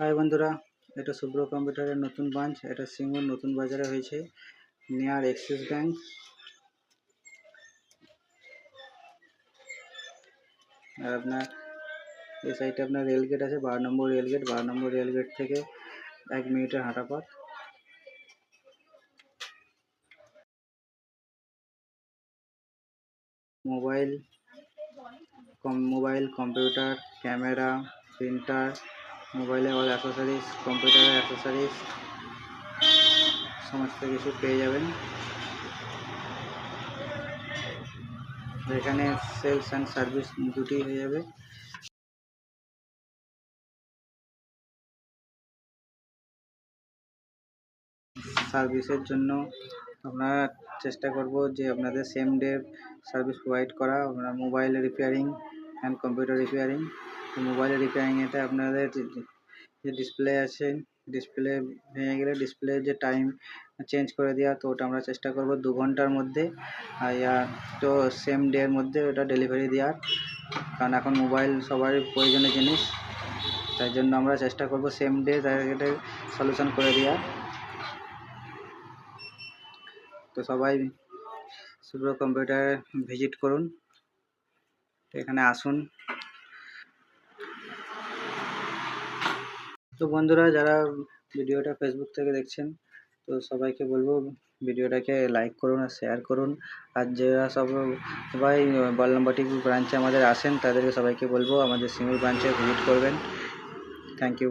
High বন্ধুরা, এটা শুভ্র কম্পিউটারের নতুন ব্রাঞ্চ। এটা সিঙ্গুর নতুন বাজারে হয়েছে, নিয়ার এক্সিস ব্যাংক। আর আপনার এই সাইডে আপনার রেলগেট আছে, 12 নম্বর রেলগেট। 12 নম্বর রেলগেট থেকে 1 মিনিটের হাঁটা পথ। মোবাইল, কম্পিউটার, ক্যামেরা, প্রিন্টার, মোবাইলের অল অ্যাক্সেসরিজ, কম্পিউটারের অ্যাক্সেসরিজ সমস্ত কিছু পেয়ে যাবেন। এখানে সেলস অ্যান্ড সার্ভিস দুটি হয়ে যাবে। সার্ভিসের জন্য আমরা চেষ্টা করব যে আপনাদের সেম ডে সার্ভিস প্রোভাইড করা। আমরা mobile repairing and computer repairing. Mobile রিপেয়ারিংয়েতে আপনাদের যে ডিসপ্লে আছে, ডিসপ্লে ভেঙে গেলে ডিসপ্লে যে টাইম চেঞ্জ করে দেওয়া, তো ওটা আমরা চেষ্টা করব 2 ঘন্টার মধ্যে, তো সেম ডের মধ্যে ওটা ডেলিভারি দেওয়ার। কারণ এখন মোবাইল সবারই প্রয়োজনীয় জিনিস, তাই জন্য আমরা চেষ্টা করব সেম ডে এটা সলিউশন করে দেওয়ার। তো সবাই শুভ্র কম্পিউটারে ভিজিট করুন, এখানে আসুন। তো বন্ধুরা, যারা ভিডিওটা ফেসবুক থেকে দেখছেন, তো সবাইকে বলবো ভিডিওটাকে লাইক করুন আর শেয়ার করুন। আর যারা সবাই বল্লমবাটি ব্রাঞ্চে আমাদের আসেন, তাদেরকে সবাইকে বলবো আমাদের সিঙ্গুর ব্রাঞ্চে ভিজিট করবেন। Thank you.